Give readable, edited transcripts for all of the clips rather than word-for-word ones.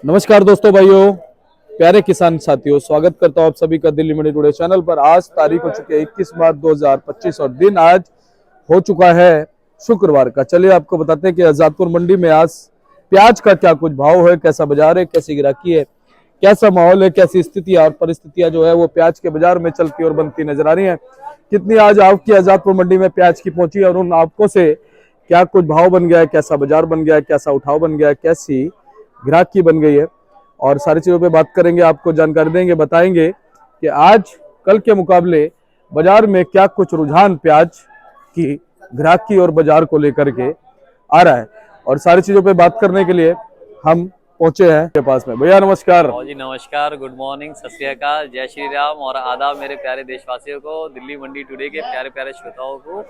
नमस्कार दोस्तों, भाइयों, प्यारे किसान साथियों, स्वागत करता हूं आप सभी का दिल्ली मंडी टुडे चैनल पर। आज तारीख हो चुकी है 21 मार्च 2025 और दिन आज हो चुका है शुक्रवार का। चलिए आपको बताते हैं कि आजादपुर मंडी में आज प्याज का क्या कुछ भाव है, कैसा बाजार है, कैसी गिराकी है, कैसा माहौल है, कैसी स्थितियां और परिस्थितियां जो है वो प्याज के बाजार में चलती और बनती नजर आ रही है। कितनी आज आपकी आजादपुर मंडी में प्याज की पहुंची और उन आपको से क्या कुछ भाव बन गया है, कैसा बाजार बन गया है, कैसा उठाव बन गया है, कैसी ग्राहकी बन गई है, और सारी चीजों पे बात करेंगे, आपको जानकारी देंगे, बताएंगे कि आज कल के मुकाबले बाजार में क्या कुछ रुझान प्याज की ग्राहकी और बाजार को लेकर के आ रहा है। और सारी चीजों पे बात करने के लिए हम पहुंचे हैं के पास में। भैया नमस्कार। जी नमस्कार, गुड मॉर्निंग, सत श्री अकाल, जय श्री राम और आदाब मेरे प्यारे देशवासियों को, दिल्ली मंडी टुडे के प्यारे प्यारे श्रोताओं को।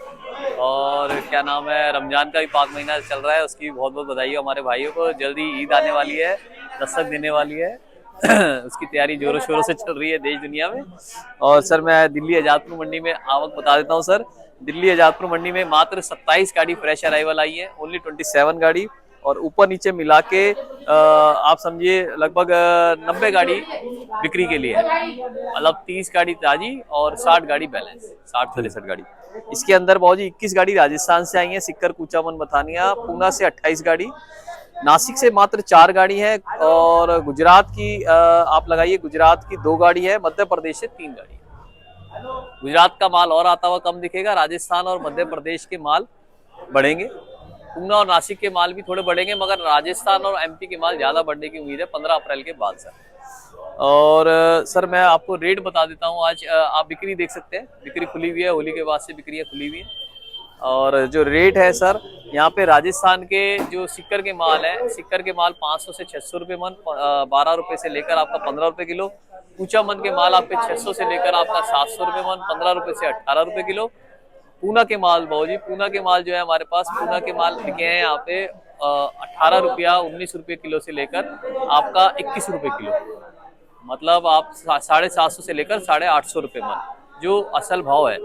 और क्या नाम है, रमजान का भी पाक महीना चल रहा है, उसकी बहुत बहुत बधाई हो हमारे भाइयों को। जल्दी ईद आने वाली है, दस्तक देने वाली है उसकी तैयारी जोरों शोरों से चल रही है देश दुनिया में। और सर मैं दिल्ली आजादपुर मंडी में आवक बता देता हूँ सर। दिल्ली आजादपुर मंडी में मात्र 27 गाड़ी फ्रेश अराइवल आई है, ओनली 27 गाड़ी। और ऊपर नीचे मिला के आप समझिए लगभग 90 गाड़ी बिक्री के लिए है, मतलब 30 गाड़ी ताजी और 60 गाड़ी बैलेंस, 60-63 गाड़ी। इसके अंदर बहुत जी 21 गाड़ी राजस्थान से आई है, सिक्कर, कुचामन, बथानिया। पूना से 28 गाड़ी, नासिक से मात्र 4 गाड़ी है, और गुजरात की आप लगाइए, गुजरात की 2 गाड़ी है, मध्य प्रदेश से 3 गाड़ी है। गुजरात का माल और आता हुआ कम दिखेगा, राजस्थान और मध्य प्रदेश के माल बढ़ेंगे, पूना और नासिक के माल भी थोड़े बढ़ेंगे, मगर राजस्थान और एमपी के माल ज्यादा बढ़ने की उम्मीद है 15 अप्रैल के बाद सर। और सर मैं आपको रेट बता देता हूँ। आज आप बिक्री देख सकते हैं, बिक्री खुली हुई है, होली के बाद से बिक्री खुली हुई है। और जो रेट है सर, यहाँ पे राजस्थान के जो सिक्कर के माल है, सिक्कर के माल 500 से 600 रुपये मन, 12 रुपये से लेकर आपका 15 रुपये किलो। कूचा मन के माल आपके 600 से लेकर आपका 700 रुपये मन, 15 रुपये से 18 रुपये किलो। पूना के माल भाजी, पूना के माल जो है हमारे पास, पूना के माल बिके हैं यहाँ पे 18 रुपया, 19 रुपये किलो से लेकर आपका 21 रुपये किलो, मतलब आप 750 से लेकर 850 रुपये मन जो असल भाव है।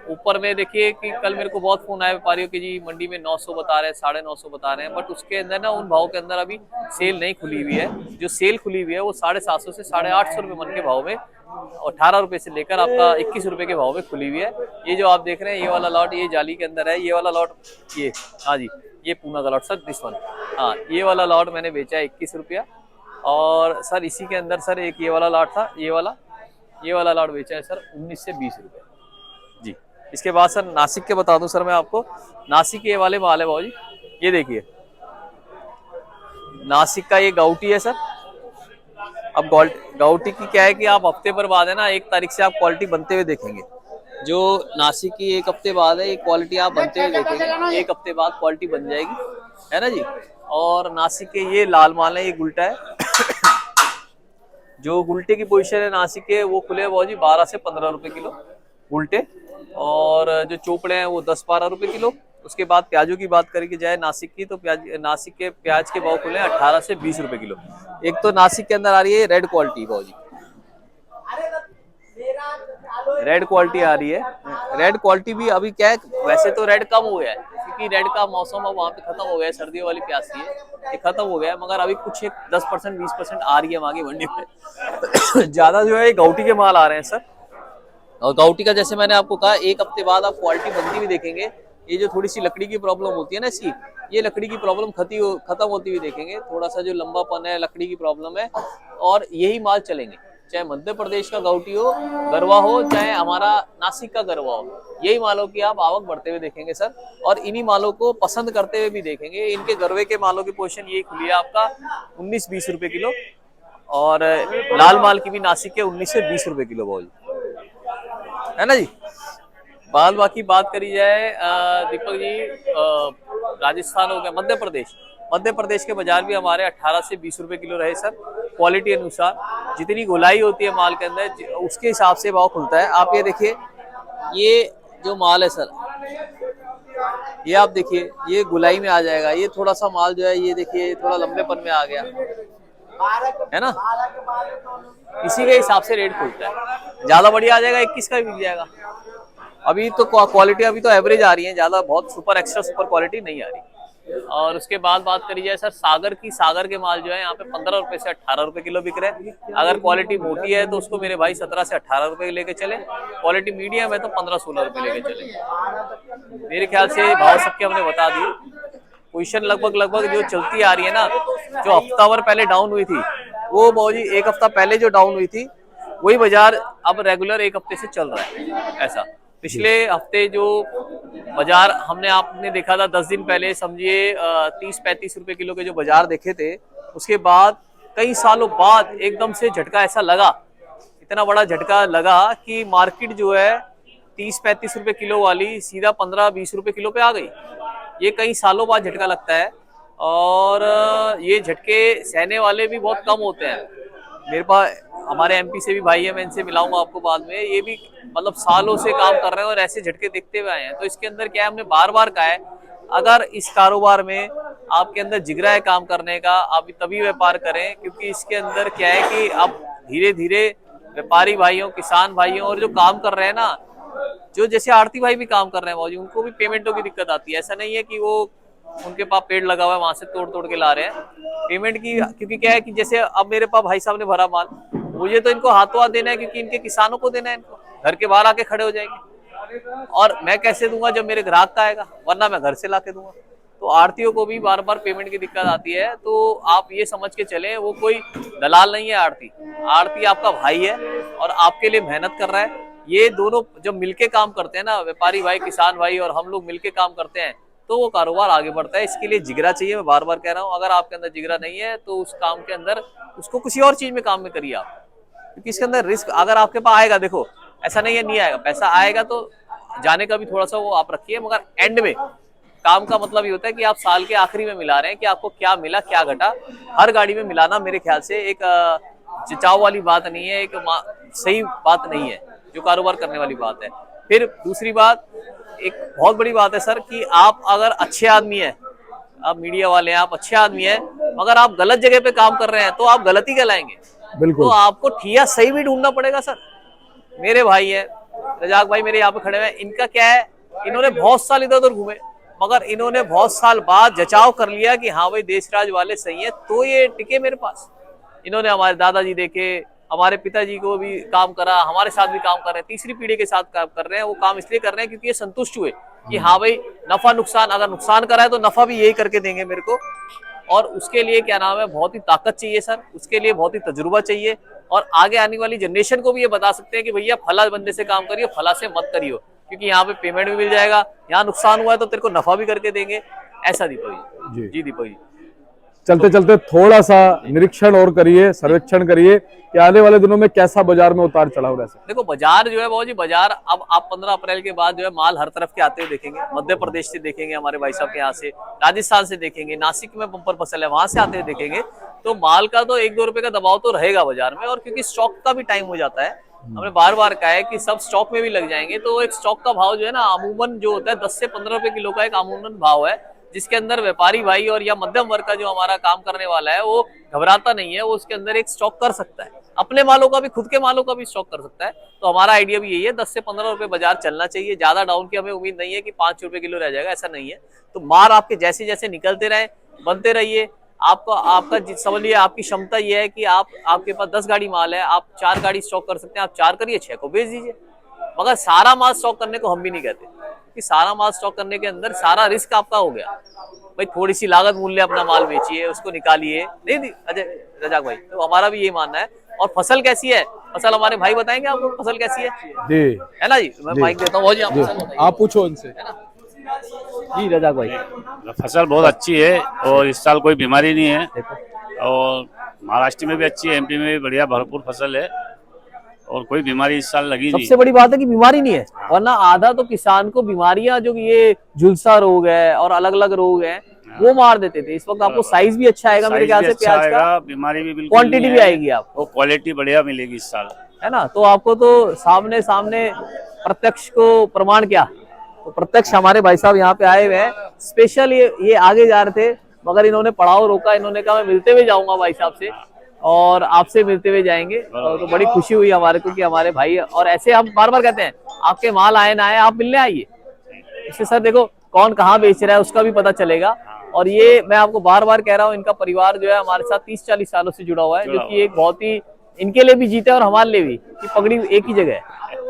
ऊपर में देखिए कि कल मेरे को बहुत फोन आया व्यापारियों के, जी मंडी में 900 बता रहे हैं, 950 बता रहे हैं, बट उसके अंदर ना उन भाव के अंदर अभी सेल नहीं खुली हुई है। जो सेल खुली हुई है वो 750 से 850 रुपये मन के भाव में, 18 रुपये से लेकर आपका 21 रुपये के भाव में खुली हुई है। ये जो आप देख रहे हैं ये वाला लॉट, ये जाली के अंदर है, ये वाला लॉट, ये हाँ जी, ये पूना का लॉट सर, दिस वन, हाँ ये वाला लॉट मैंने बेचा है 21 रुपया। और सर इसी के अंदर सर एक ये वाला लॉट था, ये वाला लॉट बेचा है सर 19 से 20 रुपये जी। इसके बाद सर नासिक के बता दूं सर मैं आपको, नासिक के वाले माल है भाजी, ये देखिए नासिक का ये गाउटी है सर। अब गाउटी की क्या है कि आप हफ्ते पर बाद है ना, 1 तारीख से आप क्वालिटी बनते हुए देखेंगे। जो नासिक की 1 हफ्ते बाद है, ये क्वालिटी आप बनते हुए देखेंगे, 1 हफ्ते बाद क्वालिटी बन जाएगी, है ना जी। और नासिक के ये लाल माल है, ये गुल्टा है जो गुल्टे की पोजीशन है नासिक के, वो खुले बहुत जी 12 से 15 रुपए किलो गुल्टे। और जो चोपड़े हैं वो 10-12 रुपए किलो। उसके बाद प्याजों की बात करें जाए नासिक की, तो नासिक के प्याज के भाव खुले 18 से 20 रुपए किलो। एक तो नासिक के अंदर आ रही है रेड क्वालिटी भाव जी, रेड क्वालिटी आ रही है। रेड क्वालिटी भी अभी क्या है, वैसे तो रेड कम हो गया है क्योंकि रेड का मौसम अब वहाँ पे खत्म हो गया है, सर्दियों वाली प्याज थी ये खत्म हो गया है, मगर अभी कुछ 10% 20% आ रही है वहाँ की मंडी में ज्यादा जो है गाउटी के माल आ रहे हैं सर। और गाउटी का जैसे मैंने आपको कहा, 1 हफ्ते बाद आप क्वालिटी बनती हुई देखेंगे। ये जो थोड़ी सी लकड़ी की प्रॉब्लम होती है ना इसकी, ये लकड़ी की प्रॉब्लम खत्म होती हुई देखेंगे। थोड़ा सा जो लंबापन है, लकड़ी की प्रॉब्लम है, और यही माल चलेंगे, चाहे मध्य प्रदेश का गाउटी हो, गरवा हो, चाहे हमारा नासिक का गरवा हो, यही मालों की आप आवक बढ़ते हुए देखेंगे सर। और इन्हीं मालों को पसंद करते हुए भी देखेंगे। इनके गरवे के मालों की पोजीशन यही खुली है आपका 19-20 रुपए किलो, और लाल माल की भी नासिक के 19 से 20 रुपए किलो बोल, है ना जी। बाकी बात करी जाए दीपक जी, राजस्थान हो गया, मध्य प्रदेश के बाजार भी हमारे 18 से 20 रुपए किलो रहे सर। क्वालिटी अनुसार जितनी गोलाई होती है माल के अंदर, उसके हिसाब से भाव खुलता है। आप ये देखिए, ये जो माल है सर, ये आप देखिए, ये गोलाई में आ जाएगा। ये थोड़ा सा माल जो है, ये देखिए थोड़ा लंबेपन में आ गया, है ना, इसी के हिसाब से रेट खुलता है। ज्यादा बढ़िया आ जाएगा 21 का भी बिक जाएगा। अभी तो क्वालिटी अभी तो एवरेज आ रही है, ज्यादा बहुत सुपर एक्स्ट्रा सुपर क्वालिटी नहीं आ रही। और उसके बाद बात करी जाए सर सागर की, सागर के माल जो है यहाँ पे 15 रुपए से 18 रुपए किलो बिक रहे हैं। अगर क्वालिटी मोटी है तो उसको मेरे भाई 17 से 18 रुपए लेके चले, क्वालिटी मीडियम है तो 15-16 रुपए लेके चले। मेरे ख्याल से भाव सबके हमने बता दिए। पोजीशन लगभग जो चलती आ रही है ना, जो हफ्ता भर पहले डाउन हुई थी वो बाबूजी एक हफ्ता पहले जो डाउन हुई थी वही बाजार अब रेगुलर एक हफ्ते से चल रहा है। ऐसा पिछले हफ्ते जो बाजार आपने देखा था 10 दिन पहले, समझिए 30-35 रुपए किलो के जो बाजार देखे थे, उसके बाद कई सालों बाद एकदम से झटका ऐसा लगा, इतना बड़ा झटका लगा कि मार्केट जो है 30-35 रुपए किलो वाली सीधा 15-20 रुपए किलो पे आ गई। ये कई सालों बाद झटका लगता है और ये झटके सहने वाले भी बहुत कम होते हैं। मेरे पास हमारे एमपी से भी भाई है, मैं इनसे मिलाऊंगा आपको बाद में, ये भी मतलब सालों से काम कर रहे हैं और ऐसे झटके देखते हुए आए हैं। तो इसके अंदर क्या है, हमने बार बार कहा है, अगर इस कारोबार में आपके अंदर जिगरा है काम करने का, आप तभी व्यापार करें, क्योंकि इसके अंदर क्या है कि आप धीरे धीरे व्यापारी भाइयों, किसान भाइयों और जो काम कर रहे हैं ना, जो जैसे आड़ती भाई भी काम कर रहे हैं मौजूद, उनको भी पेमेंटों की दिक्कत आती है। ऐसा नहीं है कि वो उनके पास पेड़ लगा हुआ है वहां से तोड़ के ला रहे हैं पेमेंट की, क्योंकि क्या है कि जैसे अब मेरे पास भाई साहब ने भरा माल, मुझे तो इनको हाथों हाथ देना है, क्योंकि इनके किसानों को देना है, इनको घर के बाहर आके खड़े हो जाएंगे और मैं कैसे दूंगा जब मेरे ग्राहक का आएगा, वरना मैं घर से ला के दूंगा। तो आड़तियों को भी बार बार पेमेंट की दिक्कत आती है। तो आप ये समझ के चलें, वो कोई दलाल नहीं है आड़ती, आड़ती आपका भाई है और आपके लिए मेहनत कर रहा है। ये दोनों जब मिलके काम करते हैं ना, व्यापारी भाई, किसान भाई और हम लोग मिलके काम करते हैं, तो वो कारोबार आगे बढ़ता है। इसके लिए जिगरा चाहिए, मैं बार बार कह रहा हूँ। अगर आपके अंदर जिगरा नहीं है तो उस काम के अंदर उसको किसी और चीज में काम में करिए आप, क्योंकि इसके अंदर रिस्क अगर आपके पास आएगा, देखो ऐसा नहीं है नहीं आएगा, पैसा आएगा तो जाने का भी थोड़ा सा वो आप रखिए, मगर एंड में काम का मतलब ये होता है कि आप साल के आखिरी में मिला रहे हैं कि आपको क्या मिला क्या घटा। हर गाड़ी में मिलाना मेरे ख्याल से एक चिचाव वाली बात नहीं है, एक सही बात नहीं है, जो कारोबार करने वाली बात है। फिर दूसरी बात, एक बहुत बड़ी बात है सर कि आप अगर अच्छे आदमी हैं, आप मीडिया वाले हैं, आप अच्छे आदमी हैं, मगर आप गलत जगह पे काम कर रहे हैं तो आप गलती कहलाएंगे। बिल्कुल। तो आपको ठिया सही भी ढूंढना पड़ेगा सर। मेरे भाई है रजाक भाई, मेरे यहाँ पे खड़े हुए, इनका क्या है, इन्होंने बहुत साल इधर उधर घूमे, मगर इन्होंने बहुत साल बाद जचाव कर लिया कि हाँ भाई देशराज वाले सही है, तो ये टिके मेरे पास। इन्होंने हमारे दादाजी देखे, हमारे पिताजी को भी काम करा, हमारे साथ भी काम कर रहे हैं, तीसरी पीढ़ी के साथ काम कर रहे हैं। वो काम इसलिए कर रहे हैं क्योंकि ये संतुष्ट हुए कि हाँ भाई नफा नुकसान, अगर नुकसान करा है तो नफा भी यही करके देंगे मेरे को। और उसके लिए क्या नाम है, बहुत ही ताकत चाहिए सर, उसके लिए बहुत ही तजुर्बा चाहिए, और आगे आने वाली जनरेशन को भी ये बता सकते हैं कि भैया फला बंदे से काम करियो, फला से मत करियो, क्योंकि यहाँ पे पेमेंट भी मिल जाएगा, यहाँ नुकसान हुआ है तो तेरे को नफा भी करके देंगे। ऐसा दीपक जी दीपक जी। चलते चलते थोड़ा सा निरीक्षण और करिए, सर्वेक्षण करिए कि आने वाले दिनों में कैसा बाजार में उतार चढ़ाव रह सकता है। देखो बाजार जो है बाबू जी, बाजार अब आप 15 अप्रैल के बाद जो है माल हर तरफ के आते हुए देखेंगे। मध्य प्रदेश से देखेंगे, हमारे भाई साहब के यहाँ से, राजस्थान से देखेंगे, नासिक में बम्पर फसल है वहां से आते हुए देखेंगे। तो माल का तो 1-2 रुपए का दबाव तो रहेगा बाजार में, और क्योंकि स्टॉक का भी टाइम हो जाता है, हमने बार बार कहा है कि सब स्टॉक में भी लग जाएंगे। तो एक स्टॉक का भाव जो है ना, अमूमन जो होता है 10 से 15 रुपए किलो का एक अमूमन भाव है, जिसके अंदर व्यापारी भाई और या मध्यम वर्ग का जो हमारा काम करने वाला है वो घबराता नहीं है, वो उसके अंदर एक स्टॉक कर सकता है, अपने मालों का भी, खुद के मालों का भी स्टॉक कर सकता है। तो हमारा आइडिया भी यही है, 10 से 15 रुपए बाजार चलना चाहिए, ज्यादा डाउन की हमें उम्मीद नहीं है कि 5 रुपए किलो रह जाएगा, ऐसा नहीं है। तो माल आपके जैसे जैसे निकलते रहे, बनते रहिए। आपका समझिए, आपकी क्षमता ये है कि आपके पास 10 गाड़ी माल है, आप 4 गाड़ी स्टॉक कर सकते हैं, आप 4 करिए, 6 को बेच दीजिए। मगर सारा माल स्टॉक करने को हम भी नहीं कहते कि सारा माल स्टॉक करने के अंदर सारा रिस्क आपका हो गया। भाई थोड़ी सी लागत मूल्य अपना माल बेचिए, उसको निकालिए, नहीं अजय रजाक भाई, तो हमारा भी ये मानना है। और फसल कैसी है, फसल हमारे भाई बताएंगे आपको फसल कैसी है जी, है ना जी। मैं माइक देता हूँ जी, आप पूछो उनसे, है ना जी रजाक भाई। फसल बहुत अच्छी है और इस साल कोई बीमारी नहीं है, और महाराष्ट्र में भी अच्छी है, एमपी में भी बढ़िया भरपूर फसल है, और कोई बीमारी इस साल लगी नहीं। सबसे बड़ी बात है कि बीमारी नहीं है, वरना आधा तो किसान को बीमारियां, जो ये झुलसा रोग है और अलग अलग रोग है, वो मार देते थे। इस वक्त आपको साइज भी अच्छा आएगा मेरे ख्याल से, प्याज का बीमारी भी बिल्कुल, क्वांटिटी भी आएगी आपको, क्वालिटी बढ़िया मिलेगी इस साल, है ना। तो आपको तो सामने प्रत्यक्ष को प्रमाण क्या, तो प्रत्यक्ष हमारे भाई साहब यहाँ पे आए हुए हैं, स्पेशल ये आगे जा रहे थे, मगर इन्होंने पड़ाव रोका, इन्होंने कहा मैं मिलते हुए जाऊंगा भाई साहब से, और आपसे मिलते हुए जाएंगे। तो बड़ी खुशी हुई हमारे को कि हमारे भाई, और ऐसे हम बार बार कहते हैं आपके माल आए ना आए, आप मिलने आइए, इससे सर देखो कौन कहाँ बेच रहा है उसका भी पता चलेगा, और ये मैं आपको बार बार कह रहा हूँ, इनका परिवार जो है हमारे साथ 30-40 सालों से जुड़ा हुआ है, जो कि एक बहुत ही इनके लिए भी जीते और हमारे लिए भी, कि पगड़ी एक ही जगह है।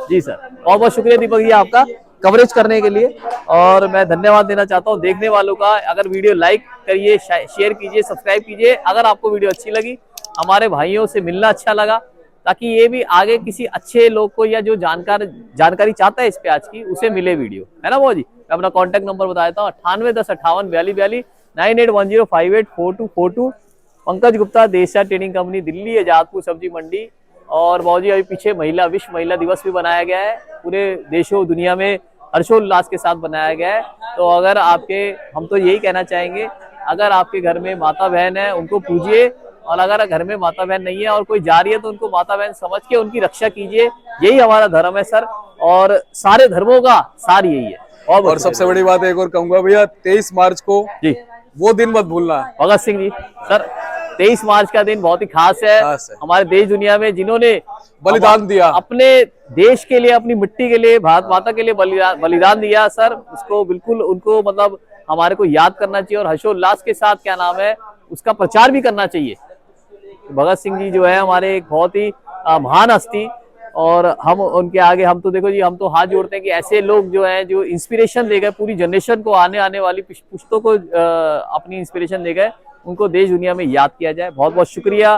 जी सर, बहुत बहुत शुक्रिया दीपक जी आपका कवरेज करने के लिए। और मैं धन्यवाद देना चाहता हूँ देखने वालों का। अगर वीडियो लाइक करिए, शेयर कीजिए, सब्सक्राइब कीजिए। अगर आपको वीडियो अच्छी लगी, हमारे भाइयों से मिलना अच्छा लगा, ताकि ये भी आगे किसी अच्छे लोग को या जो जानकारी चाहता है इस प्याज की, उसे मिले वीडियो, है ना वो जी। मैं अपना कॉन्टैक्ट नंबर बता देता हूँ, 9810584242, 9810584242। पंकज गुप्ता, देशा ट्रेडिंग कंपनी, दिल्ली, आजादपुर सब्जी मंडी। और बाबूजी अभी पीछे विश्व महिला दिवस भी बनाया गया है, पूरे देशों दुनिया में हर्षोल्लास के साथ बनाया गया है। तो अगर हम तो यही कहना चाहेंगे, अगर आपके घर में माता बहन है उनको पूजिए, और अगर घर में माता बहन नहीं है और कोई जा रही है तो उनको माता बहन समझ के उनकी रक्षा कीजिए। यही हमारा धर्म है सर, और सारे धर्मों का सार यही है। और सबसे बड़ी बात एक और कहूंगा भैया, 23 मार्च को जी वो दिन मत भूलना। भगत सिंह जी सर, 23 मार्च का दिन बहुत ही खास है हमारे देश दुनिया में, जिन्होंने बलिदान दिया, अपने देश के लिए, अपनी मिट्टी के लिए, भारत माता के लिए बलिदान दिया सर। उसको बिल्कुल उनको मतलब हमारे को याद करना चाहिए, और हर्षोल्लास के साथ क्या नाम है उसका प्रचार भी करना चाहिए। भगत सिंह जी जो है हमारे एक बहुत ही महान हस्ती, और हम उनके आगे, हम तो देखो जी, हम तो हाथ जोड़ते हैं कि ऐसे लोग जो हैं, जो इंस्पिरेशन दे गए पूरी जनरेशन को, आने वाली पुश्तों को अपनी इंस्पिरेशन दे गए, उनको देश दुनिया में याद किया जाए। बहुत बहुत शुक्रिया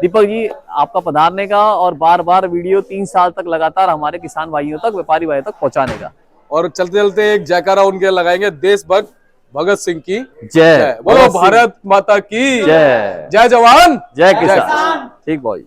दीपक जी आपका पधारने का, और बार बार वीडियो 3 साल तक लगातार हमारे किसान भाइयों तक, व्यापारी भाइयों तक पहुंचाने का। और चलते चलते एक जयकारा उनके लगाएंगे, देशभक्त भगत सिंह की जय, बोलो, भारत माता की जय, जय जवान जय किसान। ठीक भाई, जय।